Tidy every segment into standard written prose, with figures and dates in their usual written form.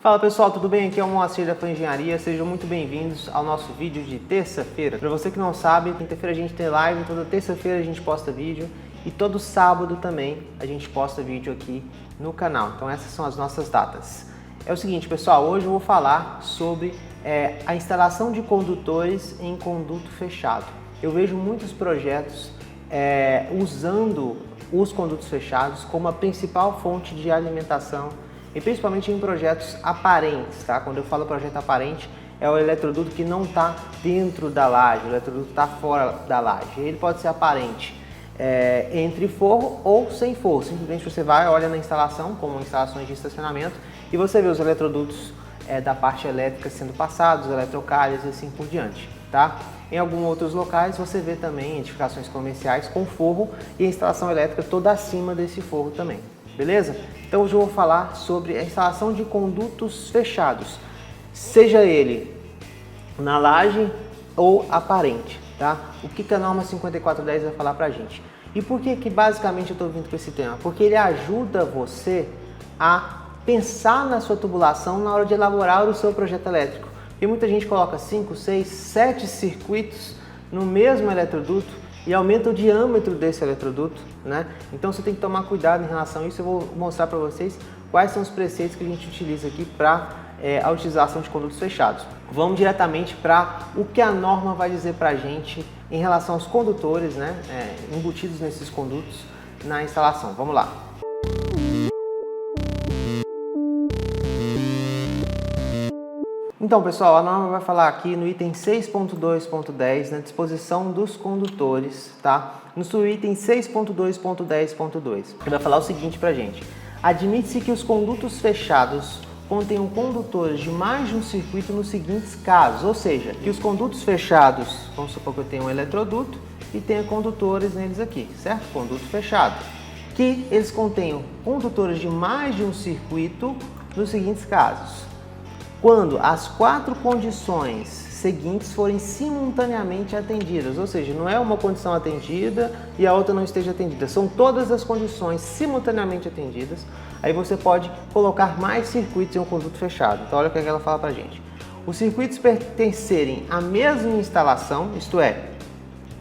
Fala pessoal, tudo bem? Aqui é o Moacir da Fan Engenharia, sejam muito bem-vindos ao nosso vídeo de terça-feira. Para você que não sabe, quinta-feira a gente tem live, toda terça-feira a gente posta vídeo e todo sábado também a gente posta vídeo aqui no canal. Então essas são as nossas datas. É o seguinte pessoal, hoje eu vou falar sobre a instalação de condutores em conduto fechado. Eu vejo muitos projetos usando os condutos fechados como a principal fonte de alimentação e principalmente em projetos aparentes, tá? Quando eu falo projeto aparente, é o eletroduto que não está dentro da laje, o eletroduto está fora da laje. Ele pode ser aparente entre forro ou sem forro. Simplesmente você vai, olha na instalação, como instalações de estacionamento, e você vê os eletrodutos da parte elétrica sendo passados, eletrocalhas e assim por diante, tá? Em alguns outros locais você vê também edificações comerciais com forro e a instalação elétrica toda acima desse forro também. Beleza? Então hoje eu vou falar sobre a instalação de condutos fechados, seja ele na laje ou aparente, tá? O que a norma 5410 vai falar pra gente? E por que basicamente eu estou vindo com esse tema? Porque ele ajuda você a pensar na sua tubulação na hora de elaborar o seu projeto elétrico. E muita gente coloca 5, 6, 7 circuitos no mesmo eletroduto e aumenta o diâmetro desse eletroduto, né? Então você tem que tomar cuidado em relação a isso. Eu vou mostrar para vocês quais são os preceitos que a gente utiliza aqui para a utilização de condutos fechados. Vamos diretamente para o que a norma vai dizer para a gente em relação aos condutores, né? Embutidos nesses condutos na instalação. Vamos lá. Então pessoal, a norma vai falar aqui no item 6.2.10, na disposição dos condutores, tá? No item 6.2.10.2, que vai falar o seguinte pra gente: admite-se que os condutos fechados contenham condutores de mais de um circuito nos seguintes casos, ou seja, que os condutos fechados, vamos supor que eu tenho um eletroduto e tenha condutores neles aqui, certo? Conduto fechado. Que eles contenham condutores de mais de um circuito nos seguintes casos: quando as 4 condições seguintes forem simultaneamente atendidas, ou seja, não é uma condição atendida e a outra não esteja atendida, são todas as condições simultaneamente atendidas, aí você pode colocar mais circuitos em um conduto fechado. Então olha o que ela fala pra gente: os circuitos pertencerem à mesma instalação, isto é,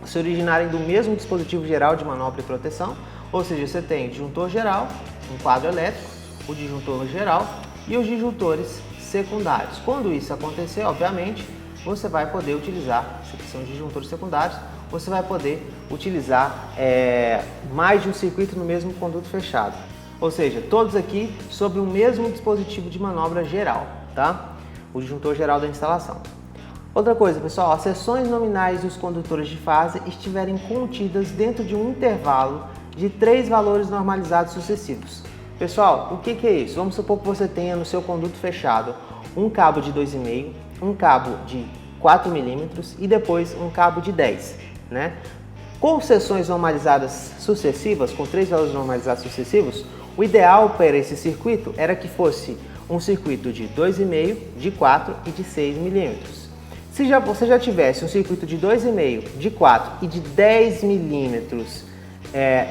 se originarem do mesmo dispositivo geral de manopla e proteção, ou seja, você tem o disjuntor geral, um quadro elétrico, o disjuntor geral e os disjuntores secundários. Quando isso acontecer, obviamente, você vai poder utilizar, se são disjuntores secundários, você vai poder utilizar mais de um circuito no mesmo conduto fechado. Ou seja, todos aqui sobre o mesmo dispositivo de manobra geral, tá? O disjuntor geral da instalação. Outra coisa, pessoal, as seções nominais dos condutores de fase estiverem contidas dentro de um intervalo de 3 valores normalizados sucessivos. Pessoal, o que é isso? Vamos supor que você tenha no seu conduto fechado um cabo de 2,5, um cabo de 4 milímetros e depois um cabo de 10, né? Com seções normalizadas sucessivas, com 3 valores normalizados sucessivos, o ideal para esse circuito era que fosse um circuito de 2,5, de 4 e de 6 milímetros. Se você já tivesse um circuito de 2,5, de 4 e de 10 milímetros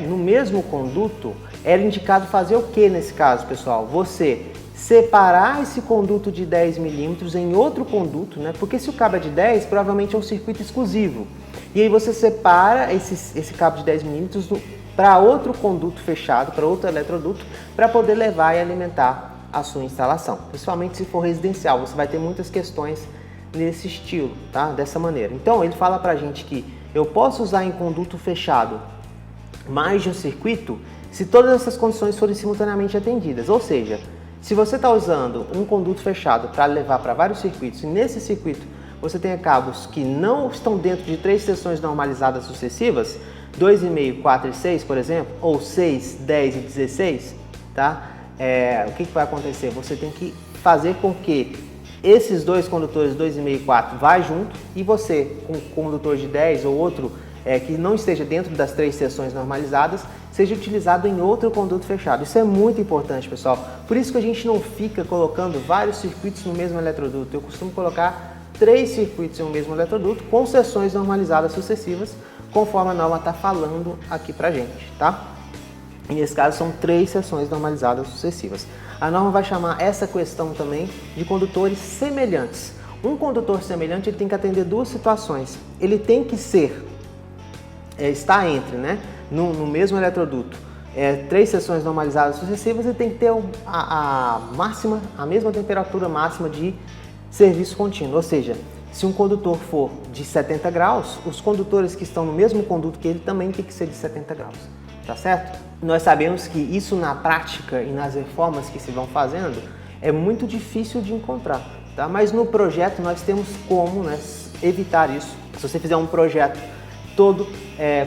no mesmo conduto, era indicado fazer o que nesse caso, pessoal? Você separar esse conduto de 10 milímetros em outro conduto, né? Porque se o cabo é de 10, provavelmente é um circuito exclusivo. E aí você separa esse cabo de 10 milímetros para outro conduto fechado, para outro eletroduto, para poder levar e alimentar a sua instalação. Principalmente se for residencial, você vai ter muitas questões nesse estilo, tá? Dessa maneira. Então ele fala pra gente que eu posso usar em conduto fechado mais de um circuito se todas essas condições forem simultaneamente atendidas. Ou seja, se você está usando um conduto fechado para levar para vários circuitos e nesse circuito você tem cabos que não estão dentro de 3 seções normalizadas sucessivas, 2,5, 4 e 6, por exemplo, ou 6, 10 e 16, tá? O que vai acontecer? Você tem que fazer com que esses dois condutores, 2,5 e 4, vá junto e você, com o condutor de 10 ou outro que não esteja dentro das 3 seções normalizadas, seja utilizado em outro conduto fechado. Isso é muito importante, pessoal. Por isso que a gente não fica colocando vários circuitos no mesmo eletroduto. Eu costumo colocar 3 circuitos em um mesmo eletroduto com seções normalizadas sucessivas, conforme a norma está falando aqui pra gente, tá? E nesse caso são 3 seções normalizadas sucessivas. A norma vai chamar essa questão também de condutores semelhantes. Um condutor semelhante ele tem que atender duas situações. Ele tem que estar entre, né, no mesmo eletroduto, 3 seções normalizadas sucessivas e tem que ter a mesma temperatura máxima de serviço contínuo. Ou seja, se um condutor for de 70 graus, os condutores que estão no mesmo conduto que ele também tem que ser de 70 graus. Tá certo? Nós sabemos que isso na prática e nas reformas que se vão fazendo é muito difícil de encontrar, tá? Mas no projeto nós temos como, né, evitar isso. Se você fizer um projeto todo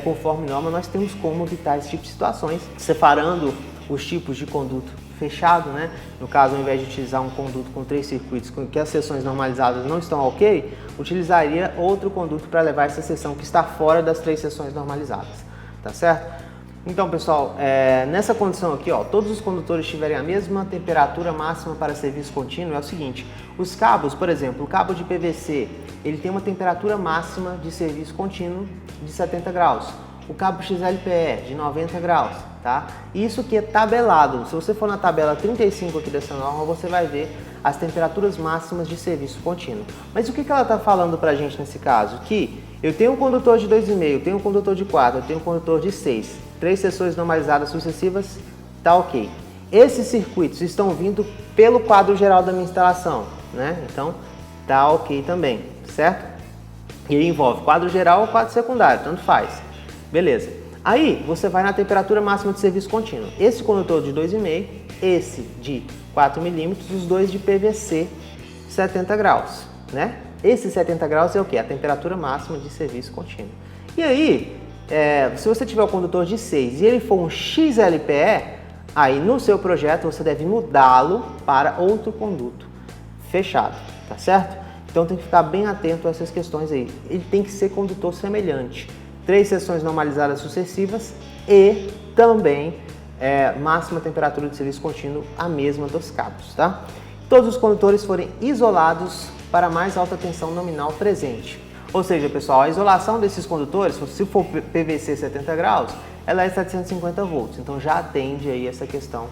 conforme norma, nós temos como evitar esse tipo de situações, separando os tipos de conduto fechado, né? No caso, ao invés de utilizar um conduto com 3 circuitos com que as seções normalizadas não estão ok, utilizaria outro conduto para levar essa seção que está fora das 3 seções normalizadas, tá certo? Então, pessoal, nessa condição aqui, ó, todos os condutores tiverem a mesma temperatura máxima para serviço contínuo, é o seguinte: os cabos, por exemplo, o cabo de PVC, ele tem uma temperatura máxima de serviço contínuo de 70 graus. O cabo XLPE de 90 graus, tá? Isso que é tabelado. Se você for na tabela 35 aqui dessa norma, você vai ver as temperaturas máximas de serviço contínuo. Mas o que ela está falando para a gente nesse caso? Que eu tenho um condutor de 2,5, eu tenho um condutor de 4, eu tenho um condutor de 6, 3 seções normalizadas sucessivas, tá ok. Esses circuitos estão vindo pelo quadro geral da minha instalação, né? Então, tá ok também, certo? E ele envolve quadro geral ou quadro secundário, tanto faz. Beleza. Aí, você vai na temperatura máxima de serviço contínuo. Esse condutor de 2,5, esse de 4 milímetros, os dois de PVC 70 graus, né? Esse 70 graus é o que? A temperatura máxima de serviço contínuo. E aí, se você tiver o condutor de 6 e ele for um XLPE, aí no seu projeto você deve mudá-lo para outro conduto fechado, tá certo? Então tem que ficar bem atento a essas questões aí. Ele tem que ser condutor semelhante. 3 seções normalizadas sucessivas e também máxima temperatura de serviço contínuo a mesma dos cabos, tá? Todos os condutores forem isolados para mais alta tensão nominal presente. Ou seja, pessoal, a isolação desses condutores, se for PVC 70 graus, ela é 750 volts, então já atende aí essa questão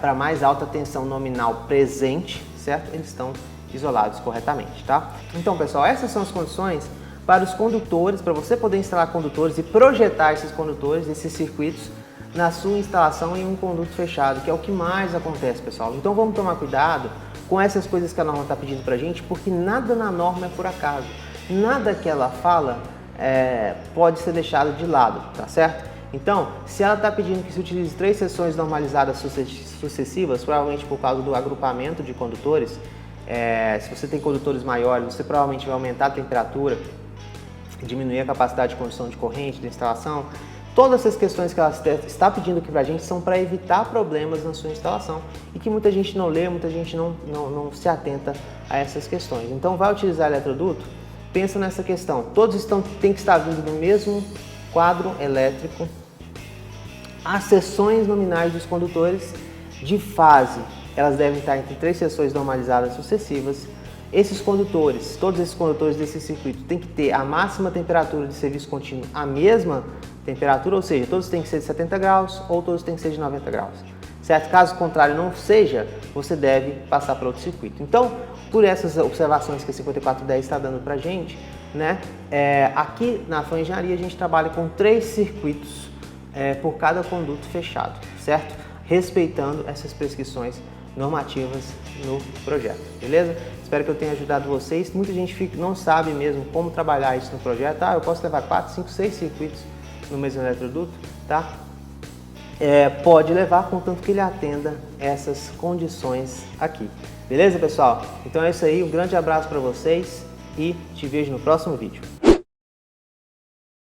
para mais alta tensão nominal presente, certo? Eles estão isolados corretamente, tá? Então, pessoal, essas são as condições para os condutores, para você poder instalar condutores e projetar esses condutores, esses circuitos, na sua instalação em um conduto fechado, que é o que mais acontece, pessoal. Então vamos tomar cuidado com essas coisas que a norma está pedindo para a gente, porque nada na norma é por acaso. Nada que ela fala pode ser deixado de lado, tá certo? Então, se ela está pedindo que se utilize 3 seções normalizadas sucessivas, provavelmente por causa do agrupamento de condutores, se você tem condutores maiores, você provavelmente vai aumentar a temperatura, diminuir a capacidade de condução de corrente da instalação. Todas essas questões que ela está pedindo aqui para a gente são para evitar problemas na sua instalação e que muita gente não lê, muita gente não se atenta a essas questões. Então, vai utilizar eletroduto? Pensa nessa questão. Todos têm que estar vindo do mesmo quadro elétrico. As seções nominais dos condutores de fase, elas devem estar entre 3 seções normalizadas sucessivas. Esses condutores, todos esses condutores desse circuito têm que ter a máxima temperatura de serviço contínuo a mesma temperatura, ou seja, todos têm que ser de 70 graus ou todos têm que ser de 90 graus. Certo? Caso contrário não seja, você deve passar para outro circuito. Então, por essas observações que a 5410 está dando para a gente, né, aqui na FAM Engenharia a gente trabalha com 3 circuitos por cada conduto fechado, certo? Respeitando essas prescrições normativas no projeto, beleza? Espero que eu tenha ajudado vocês. Muita gente não sabe mesmo como trabalhar isso no projeto. Eu posso levar 4, 5, 6 circuitos no mesmo eletroduto, tá? Pode levar, contanto que ele atenda essas condições aqui. Beleza, pessoal? Então é isso aí, um grande abraço para vocês e te vejo no próximo vídeo.